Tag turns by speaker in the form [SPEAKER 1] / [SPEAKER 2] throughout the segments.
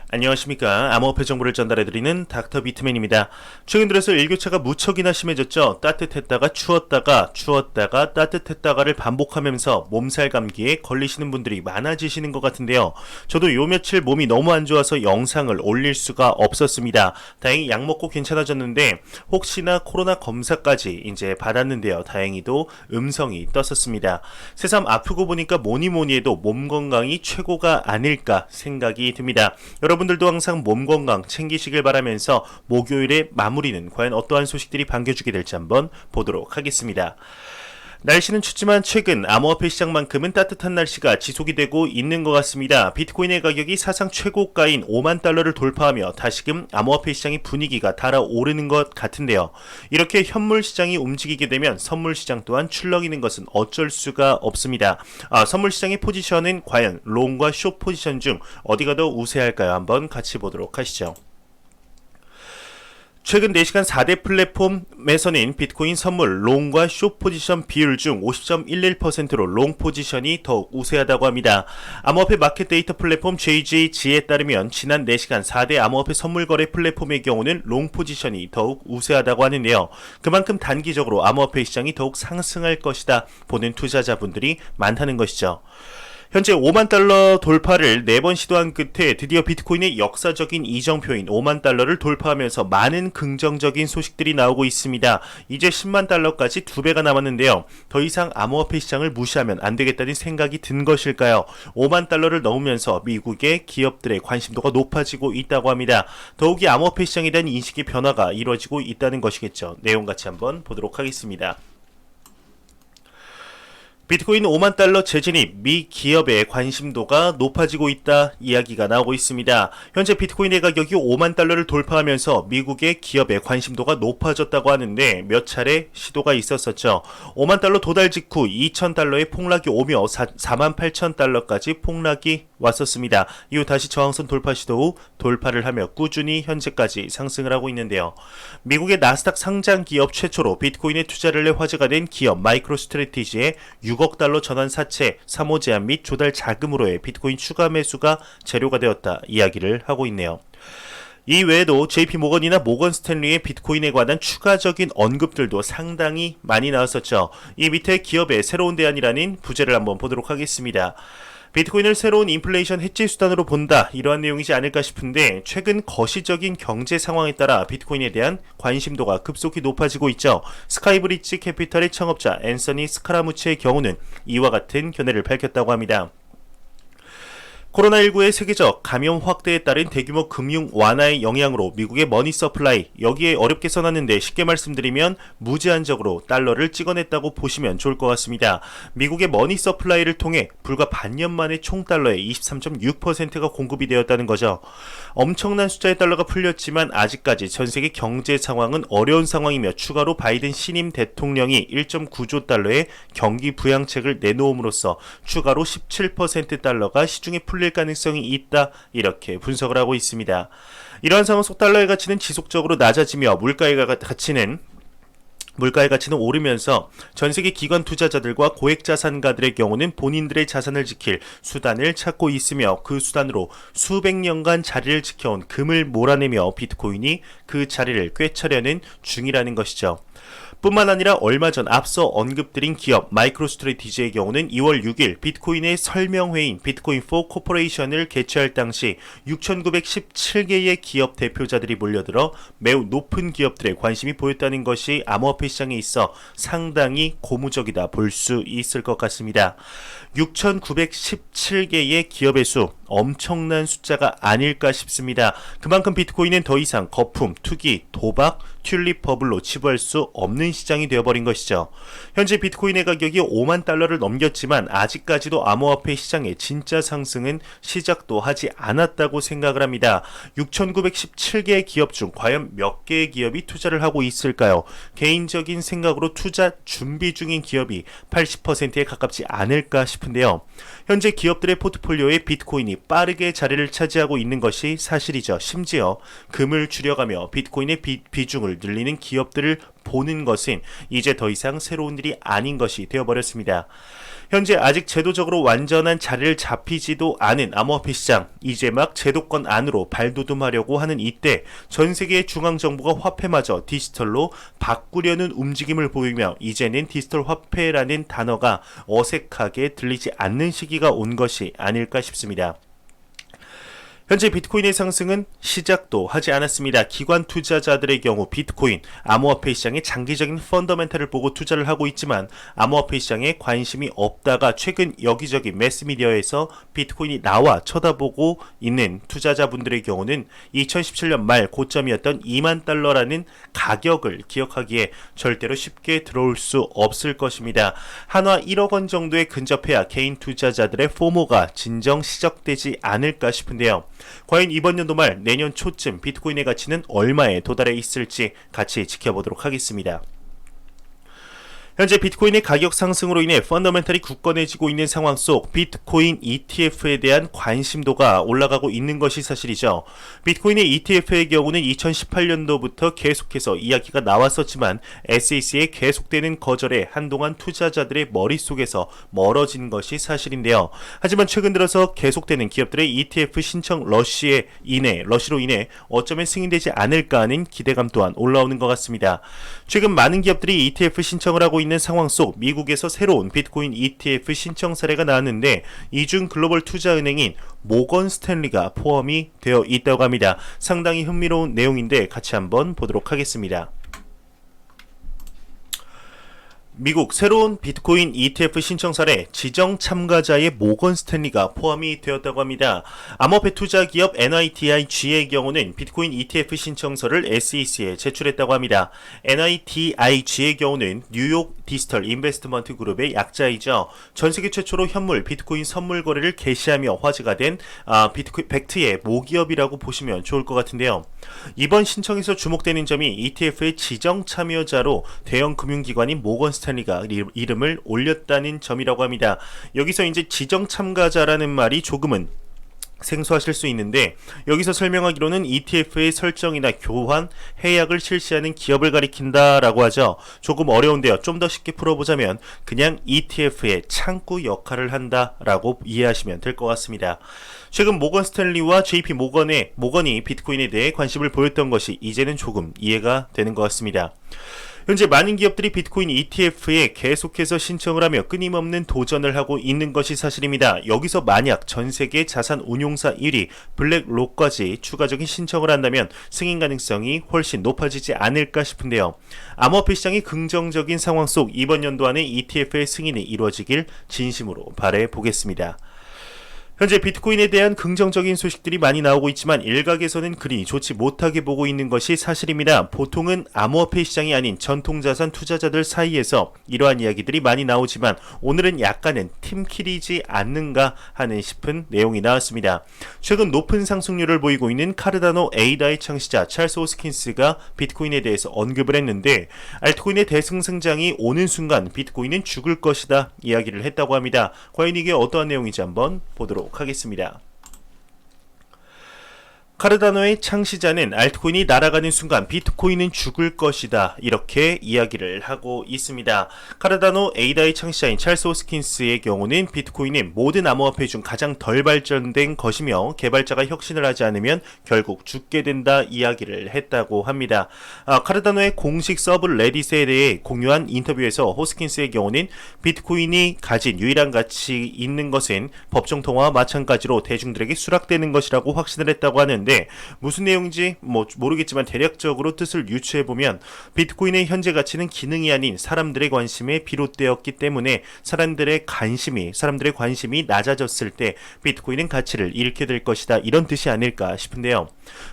[SPEAKER 1] 안녕하십니까. 암호화폐 정보를 전달해드리는 닥터 비트맨입니다. 최근 들어서 일교차가 무척이나 심해졌죠. 따뜻했다가 추웠다가 따뜻했다가를 반복하면서 몸살 감기에 걸리시는 분들이 많아지시는 것 같은데요. 저도 요 며칠 몸이 너무 안 좋아서 영상을 올릴 수가 없었습니다. 다행히 약 먹고 괜찮아졌는데 혹시나 코로나 검사까지 이제 받았는데요. 다행히도 음성이 떴었습니다. 새삼 아프고 보니까 뭐니 해도 몸 건강이 최고가 아닐까 생각이 듭니다. 여러분들도 항상 몸 건강 챙기시길 바라면서 목요일의 마무리는 과연 어떠한 소식들이 반겨주게 될지 한번 보도록 하겠습니다. 날씨는 춥지만 최근 암호화폐 시장만큼은 따뜻한 날씨가 지속이 되고 있는 것 같습니다. 비트코인의 가격이 사상 최고가인 5만 달러를 돌파하며 다시금 암호화폐 시장의 분위기가 달아오르는 것 같은데요. 이렇게 현물 시장이 움직이게 되면 선물 시장 또한 출렁이는 것은 어쩔 수가 없습니다. 선물 시장의 포지션은 과연 롱과 숏 포지션 중 어디가 더 우세할까요? 한번 같이 보도록 하시죠. 최근 4시간 4대 플랫폼에서는 비트코인 선물 롱과 숏 포지션 비율 중 50.11%로 롱 포지션이 더욱 우세하다고 합니다. 암호화폐 마켓 데이터 플랫폼 JJG에 따르면 지난 4시간 4대 암호화폐 선물 거래 플랫폼의 경우는 롱 포지션이 더욱 우세하다고 하는데요. 그만큼 단기적으로 암호화폐 시장이 더욱 상승할 것이다 보는 투자자분들이 많다는 것이죠. 현재 5만 달러 돌파를 4번 시도한 끝에 드디어 비트코인의 역사적인 이정표인 5만 달러를 돌파하면서 많은 긍정적인 소식들이 나오고 있습니다. 이제 10만 달러까지 2배가 남았는데요. 더 이상 암호화폐 시장을 무시하면 안 되겠다는 생각이 든 것일까요? 5만 달러를 넘으면서 미국의 기업들의 관심도가 높아지고 있다고 합니다. 더욱이 암호화폐 시장에 대한 인식의 변화가 이루어지고 있다는 것이겠죠. 내용 같이 한번 보도록 하겠습니다. 비트코인 5만 달러 재진입, 미 기업의 관심도가 높아지고 있다 이야기가 나오고 있습니다. 현재 비트코인의 가격이 5만 달러를 돌파하면서 미국의 기업의 관심도가 높아졌다고 하는데 몇 차례 시도가 있었었죠. 5만 달러 도달 직후 2천 달러의 폭락이 오며 4만 8천 달러까지 폭락이 왔었습니다. 이후 다시 저항선 돌파 시도 후 돌파를 하며 꾸준히 현재까지 상승을 하고 있는데요. 미국의 나스닥 상장 기업 최초로 비트코인에 투자를 해 화제가 된 기업 마이크로스트래티지의 6억 달러 전환 사채, 사모 제한 및 조달 자금으로의 비트코인 추가 매수가 재료가 되었다 이야기를 하고 있네요. 이 외에도 JP모건이나 모건 스탠리의 비트코인에 관한 추가적인 언급들도 상당히 많이 나왔었죠. 이 밑에 기업의 새로운 대안이라는 부제를 한번 보도록 하겠습니다. 비트코인을 새로운 인플레이션 해지 수단으로 본다 이러한 내용이지 않을까 싶은데 최근 거시적인 경제 상황에 따라 비트코인에 대한 관심도가 급속히 높아지고 있죠. 스카이브리지 캐피털의 창업자 앤서니 스카라무치의 경우는 이와 같은 견해를 밝혔다고 합니다. 코로나19의 세계적 감염 확대에 따른 대규모 금융 완화의 영향으로 미국의 머니 서플라이, 여기에 어렵게 써놨는데 쉽게 말씀드리면 무제한적으로 달러를 찍어냈다고 보시면 좋을 것 같습니다. 미국의 머니 서플라이를 통해 불과 반년 만에 총 달러의 23.6%가 공급이 되었다는 거죠. 엄청난 숫자의 달러가 풀렸지만 아직까지 전세계 경제 상황은 어려운 상황이며 추가로 바이든 신임 대통령이 1.9조 달러의 경기 부양책을 내놓음으로써 추가로 17%달러가 시중에 풀릴 가능성이 있다 이렇게 분석을 하고 있습니다. 이러한 상황 속 달러의 가치는 지속적으로 낮아지며 물가의 가치는 오르면서 전세계 기관 투자자들과 고액자산가들의 경우는 본인들의 자산을 지킬 수단을 찾고 있으며 그 수단으로 수백 년간 자리를 지켜온 금을 몰아내며 비트코인이 그 자리를 꿰차려는 중이라는 것이죠. 뿐만 아니라 얼마 전 앞서 언급드린 기업 마이크로스트래티지의 경우는 2월 6일 비트코인의 설명회인 비트코인4 코퍼레이션을 개최할 당시 6,917개의 기업 대표자들이 몰려들어 매우 높은 기업들의 관심이 보였다는 것이 암호화폐 시장에 있어 상당히 고무적이다 볼 수 있을 것 같습니다. 6,917개의 기업의 수, 엄청난 숫자가 아닐까 싶습니다. 그만큼 비트코인은 더 이상 거품, 투기, 도박, 튤립 버블로 치부할 수 없는 시장이 되어버린 것이죠. 현재 비트코인의 가격이 5만 달러를 넘겼지만 아직까지도 암호화폐 시장의 진짜 상승은 시작도 하지 않았다고 생각을 합니다. 6,917개의 기업 중 과연 몇 개의 기업이 투자를 하고 있을까요? 개인적인 생각으로 투자 준비 중인 기업이 80%에 가깝지 않을까 싶은데요. 현재 기업들의 포트폴리오에 비트코인이 빠르게 자리를 차지하고 있는 것이 사실이죠. 심지어 금을 줄여가며 비트코인의 비중을 늘리는 기업들을 보는 것은 이제 더 이상 새로운 일이 아닌 것이 되어버렸습니다. 현재 아직 제도적으로 완전한 자리를 잡히지도 않은 암호화폐 시장, 이제 막 제도권 안으로 발돋움하려고 하는 이때 전 세계의 중앙정부가 화폐마저 디지털로 바꾸려는 움직임을 보이며 이제는 디지털 화폐라는 단어가 어색하게 들리지 않는 시기가 온 것이 아닐까 싶습니다. 현재 비트코인의 상승은 시작도 하지 않았습니다. 기관 투자자들의 경우 비트코인, 암호화폐 시장의 장기적인 펀더멘탈을 보고 투자를 하고 있지만 암호화폐 시장에 관심이 없다가 최근 여기저기 매스미디어에서 비트코인이 나와 쳐다보고 있는 투자자분들의 경우는 2017년 말 고점이었던 2만 달러라는 가격을 기억하기에 절대로 쉽게 들어올 수 없을 것입니다. 한화 1억 원 정도에 근접해야 개인 투자자들의 포모가 진정 시작되지 않을까 싶은데요. 과연 이번 연도 말 내년 초쯤 비트코인의 가치는 얼마에 도달해 있을지 같이 지켜보도록 하겠습니다. 현재 비트코인의 가격 상승으로 인해 펀더멘탈이 굳건해지고 있는 상황 속 비트코인 ETF에 대한 관심도가 올라가고 있는 것이 사실이죠. 비트코인의 ETF의 경우는 2018년도부터 계속해서 이야기가 나왔었지만 SEC의 계속되는 거절에 한동안 투자자들의 머릿속에서 멀어진 것이 사실인데요. 하지만 최근 들어서 계속되는 기업들의 ETF 신청 러시로 인해 어쩌면 승인되지 않을까 하는 기대감 또한 올라오는 것 같습니다. 최근 많은 기업들이 ETF 신청을 하고 있는 상황 속 미국에서 새로운 비트코인 ETF 신청 사례가 나왔는데 이중 글로벌 투자은행인 모건 스탠리가 포함이 되어 있다고 합니다. 상당히 흥미로운 내용인데 같이 한번 보도록 하겠습니다. 미국 새로운 비트코인 ETF 신청 사례 지정 참가자의 모건 스탠리가 포함이 되었다고 합니다. 암호화폐 투자 기업 NIDIG의 경우는 비트코인 ETF 신청서를 SEC에 제출했다고 합니다. NIDIG의 경우는 뉴욕 디지털 인베스트먼트 그룹의 약자이죠. 전세계 최초로 현물 비트코인 선물 거래를 개시하며 화제가 된 비트코인 팩트의 모기업이라고 보시면 좋을 것 같은데요. 이번 신청에서 주목되는 점이 ETF의 지정 참여자로 대형 금융기관인 모건 스탠리가 이름을 올렸다는 점이라고 합니다. 여기서 이제 지정 참가자라는 말이 조금은 생소하실 수 있는데 여기서 설명하기로는 ETF의 설정이나 교환, 해약을 실시하는 기업을 가리킨다라고 하죠. 조금 어려운데요. 좀 더 쉽게 풀어보자면 그냥 ETF의 창구 역할을 한다라고 이해하시면 될 것 같습니다. 최근 모건 스탠리와 JP 모건이 비트코인에 대해 관심을 보였던 것이 이제는 조금 이해가 되는 것 같습니다. 현재 많은 기업들이 비트코인 ETF에 계속해서 신청을 하며 끊임없는 도전을 하고 있는 것이 사실입니다. 여기서 만약 전세계 자산 운용사 1위 블랙록까지 추가적인 신청을 한다면 승인 가능성이 훨씬 높아지지 않을까 싶은데요. 암호화폐 시장이 긍정적인 상황 속 이번 연도 안에 ETF의 승인이 이루어지길 진심으로 바라보겠습니다. 현재 비트코인에 대한 긍정적인 소식들이 많이 나오고 있지만 일각에서는 그리 좋지 못하게 보고 있는 것이 사실입니다. 보통은 암호화폐 시장이 아닌 전통자산 투자자들 사이에서 이러한 이야기들이 많이 나오지만 오늘은 약간은 팀킬이지 않는가 하는 싶은 내용이 나왔습니다. 최근 높은 상승률을 보이고 있는 카르다노 에이다의 창시자 찰스 호스킨스가 비트코인에 대해서 언급을 했는데 알트코인의 대승승장이 오는 순간 비트코인은 죽을 것이다 이야기를 했다고 합니다. 과연 이게 어떠한 내용인지 한번 보도록 하겠습니다. 카르다노의 창시자는 알트코인이 날아가는 순간 비트코인은 죽을 것이다 이렇게 이야기를 하고 있습니다. 카르다노 에이다의 창시자인 찰스 호스킨스의 경우는 비트코인은 모든 암호화폐 중 가장 덜 발전된 것이며 개발자가 혁신을 하지 않으면 결국 죽게 된다 이야기를 했다고 합니다. 카르다노의 공식 서브 레딧에 대해 공유한 인터뷰에서 호스킨스의 경우는 비트코인이 가진 유일한 가치 있는 것은 법정 통화와 마찬가지로 대중들에게 수락되는 것이라고 확신을 했다고 하는 무슨 내용인지 모르겠지만 대략적으로 뜻을 유추해보면 비트코인의 현재 가치는 기능이 아닌 사람들의 관심에 비롯되었기 때문에 사람들의 관심이 낮아졌을 때 비트코인은 가치를 잃게 될 것이다 이런 뜻이 아닐까 싶은데요.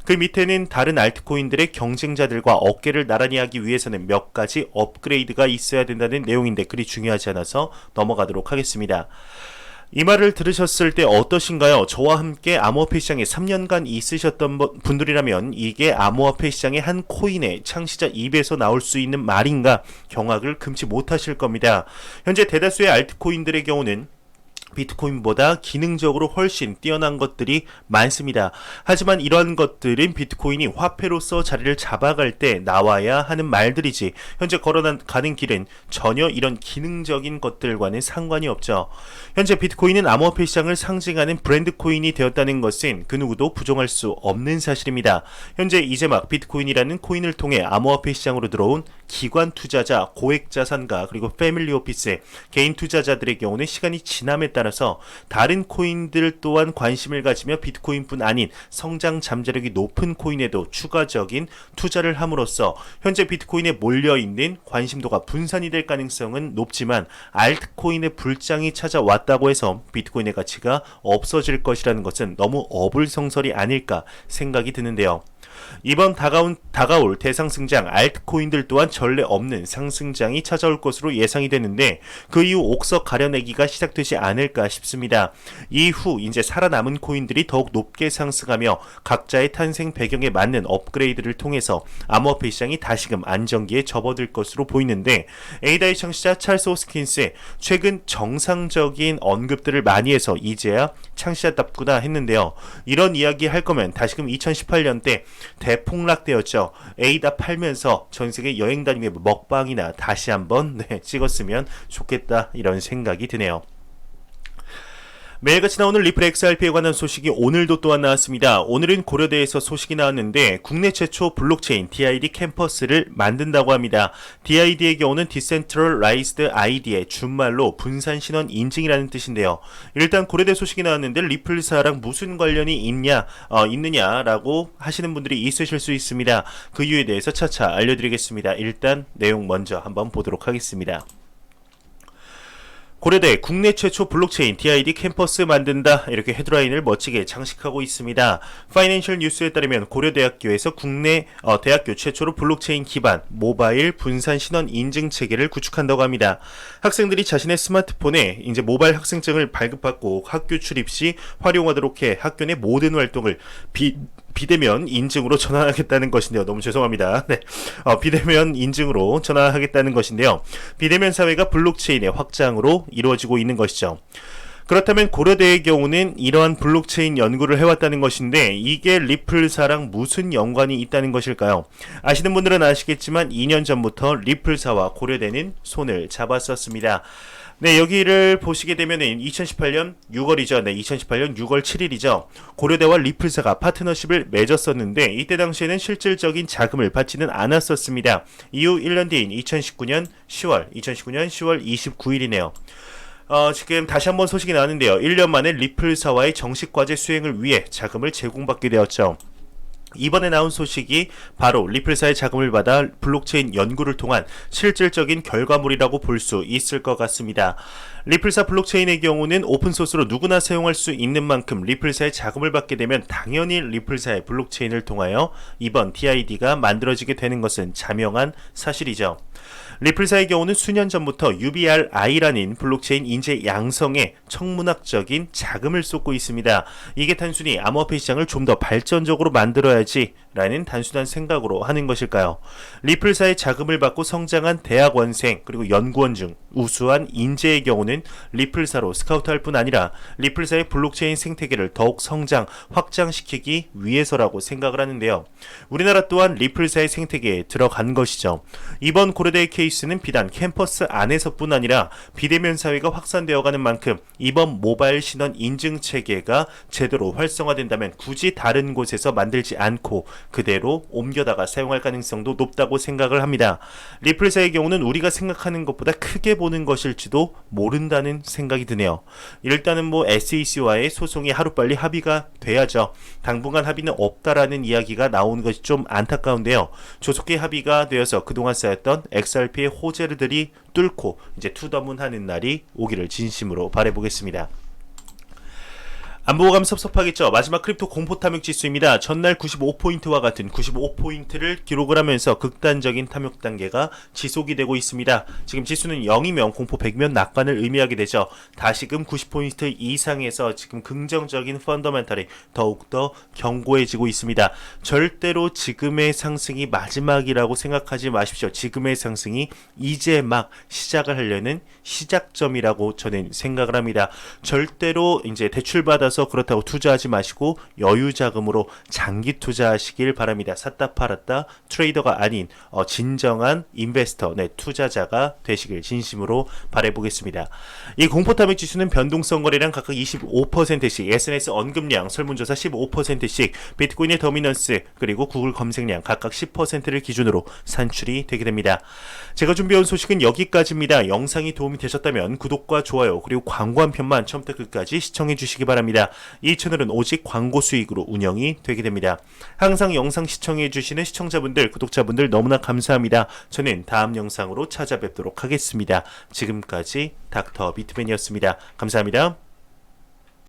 [SPEAKER 1] 그 밑에는 다른 알트코인들의 경쟁자들과 어깨를 나란히 하기 위해서는 몇 가지 업그레이드가 있어야 된다는 내용인데 그리 중요하지 않아서 넘어가도록 하겠습니다. 이 말을 들으셨을 때 어떠신가요? 저와 함께 암호화폐 시장에 3년간 있으셨던 분들이라면 이게 암호화폐 시장의 한 코인의 창시자 입에서 나올 수 있는 말인가 경악을 금치 못하실 겁니다. 현재 대다수의 알트코인들의 경우는 비트코인보다 기능적으로 훨씬 뛰어난 것들이 많습니다. 하지만 이러한 것들은 비트코인이 화폐로서 자리를 잡아갈 때 나와야 하는 말들이지 현재 걸어가는 길은 전혀 이런 기능적인 것들과는 상관이 없죠. 현재 비트코인은 암호화폐 시장을 상징하는 브랜드 코인이 되었다는 것은 그 누구도 부정할 수 없는 사실입니다. 현재 이제 막 비트코인이라는 코인을 통해 암호화폐 시장으로 들어온 기관 투자자, 고액 자산가, 그리고 패밀리 오피스, 개인 투자자들의 경우는 시간이 지남에 따라서 다른 코인들 또한 관심을 가지며 비트코인뿐 아닌 성장 잠재력이 높은 코인에도 추가적인 투자를 함으로써 현재 비트코인에 몰려있는 관심도가 분산이 될 가능성은 높지만 알트코인의 불장이 찾아왔다고 해서 비트코인의 가치가 없어질 것이라는 것은 너무 어불성설이 아닐까 생각이 드는데요. 이번 다가올 대상승장 알트코인들 또한 전례 없는 상승장이 찾아올 것으로 예상이 되는데 그 이후 옥석 가려내기가 시작되지 않을까 싶습니다. 이후 이제 살아남은 코인들이 더욱 높게 상승하며 각자의 탄생 배경에 맞는 업그레이드를 통해서 암호화폐 시장이 다시금 안정기에 접어들 것으로 보이는데 에이다의 창시자 찰스 호스킨스 최근 정상적인 언급들을 많이 해서 이제야 창시자답구나 했는데요. 이런 이야기 할 거면 다시금 2018년 때 대폭락되었죠. 에이다 팔면서 전세계 여행 다니며 먹방이나 다시 한번 찍었으면 좋겠다 이런 생각이 드네요. 매일같이 나오는 리플 XRP에 관한 소식이 오늘도 또한 나왔습니다. 오늘은 고려대에서 소식이 나왔는데 국내 최초 블록체인 DID 캠퍼스를 만든다고 합니다. DID의 경우는 Decentralized ID의 준말로 분산신원 인증이라는 뜻인데요. 일단 고려대 소식이 나왔는데 리플사랑 무슨 관련이 있느냐라고 하시는 분들이 있으실 수 있습니다. 그 이유에 대해서 차차 알려드리겠습니다. 일단 내용 먼저 한번 보도록 하겠습니다. 고려대 국내 최초 블록체인 DID 캠퍼스 만든다 이렇게 헤드라인을 멋지게 장식하고 있습니다. 파이낸셜 뉴스에 따르면 고려대학교에서 국내 대학교 최초로 블록체인 기반 모바일 분산 신원 인증 체계를 구축한다고 합니다. 학생들이 자신의 스마트폰에 이제 모바일 학생증을 발급받고 학교 출입 시 활용하도록 해 학교 내 모든 활동을 비대면 인증으로 전환하겠다는 것인데요. 너무 죄송합니다. 네. 비대면 인증으로 전환하겠다는 것인데요. 비대면 사회가 블록체인의 확장으로 이루어지고 있는 것이죠. 그렇다면 고려대의 경우는 이러한 블록체인 연구를 해왔다는 것인데 이게 리플사랑 무슨 연관이 있다는 것일까요? 아시는 분들은 아시겠지만 2년 전부터 리플사와 고려대는 손을 잡았었습니다. 네, 여기를 보시게 되면은 2018년 6월이죠. 네, 2018년 6월 7일이죠. 고려대와 리플사가 파트너십을 맺었었는데 이때 당시에는 실질적인 자금을 받지는 않았었습니다. 이후 1년 뒤인 2019년 10월 29일이네요. 지금 다시 한번 소식이 나왔는데요. 1년 만에 리플사와의 정식 과제 수행을 위해 자금을 제공받게 되었죠. 이번에 나온 소식이 바로 리플사의 자금을 받아 블록체인 연구를 통한 실질적인 결과물이라고 볼 수 있을 것 같습니다. 리플사 블록체인의 경우는 오픈소스로 누구나 사용할 수 있는 만큼 리플사의 자금을 받게 되면 당연히 리플사의 블록체인을 통하여 이번 DID가 만들어지게 되는 것은 자명한 사실이죠. 리플사의 경우는 수년 전부터 UBRI라는 블록체인 인재 양성에 청문학적인 자금을 쏟고 있습니다. 이게 단순히 암호화폐 시장을 좀 더 발전적으로 만들어야지 라는 단순한 생각으로 하는 것일까요? 리플사의 자금을 받고 성장한 대학원생 그리고 연구원 중 우수한 인재의 경우는 리플사로 스카우트할 뿐 아니라 리플사의 블록체인 생태계를 더욱 성장, 확장시키기 위해서라고 생각을 하는데요. 우리나라 또한 리플사의 생태계에 들어간 것이죠. 이번 고려대의 케이스는 비단 캠퍼스 안에서뿐 아니라 비대면 사회가 확산되어가는 만큼 이번 모바일 신원 인증 체계가 제대로 활성화된다면 굳이 다른 곳에서 만들지 않고 그대로 옮겨다가 사용할 가능성도 높다고 생각을 합니다. 리플사의 경우는 우리가 생각하는 것보다 크게 보는 것일지도 모른다는 생각이 드네요. 일단은 SEC와의 소송이 하루빨리 합의가 돼야죠. 당분간 합의는 없다라는 이야기가 나오는 것이 좀 안타까운데요. 조속히 합의가 되어서 그동안 쌓였던 XRP의 호재들이 뚫고 이제 투더문 하는 날이 오기를 진심으로 바라보겠습니다. 안 보고 가면 섭섭하겠죠. 마지막 크립토 공포 탐욕 지수입니다. 전날 95포인트와 같은 95포인트를 기록을 하면서 극단적인 탐욕 단계가 지속이 되고 있습니다. 지금 지수는 0이면 공포 100면 낙관을 의미하게 되죠. 다시금 90포인트 이상에서 지금 긍정적인 펀더멘탈이 더욱더 견고해지고 있습니다. 절대로 지금의 상승이 마지막이라고 생각하지 마십시오. 지금의 상승이 이제 막 시작을 하려는 시작점이라고 저는 생각을 합니다. 절대로 이제 대출받아서 그렇다고 투자하지 마시고 여유 자금으로 장기 투자하시길 바랍니다. 샀다 팔았다 트레이더가 아닌 진정한 인베스터, 투자자가 되시길 진심으로 바라보겠습니다. 이 공포탐욕 지수는 변동성 거래량 각각 25%씩, SNS 언급량, 설문조사 15%씩, 비트코인의 더미넌스, 그리고 구글 검색량 각각 10%를 기준으로 산출이 되게 됩니다. 제가 준비해온 소식은 여기까지입니다. 영상이 도움이 되셨다면 구독과 좋아요 그리고 광고 한 편만 처음부터 끝까지 시청해 주시기 바랍니다. 이 채널은 오직 광고 수익으로 운영이 되게 됩니다. 항상 영상 시청해 주시는 시청자분들, 구독자분들 너무나 감사합니다. 저는 다음 영상으로 찾아뵙도록 하겠습니다. 지금까지 닥터 비트맨이었습니다. 감사합니다.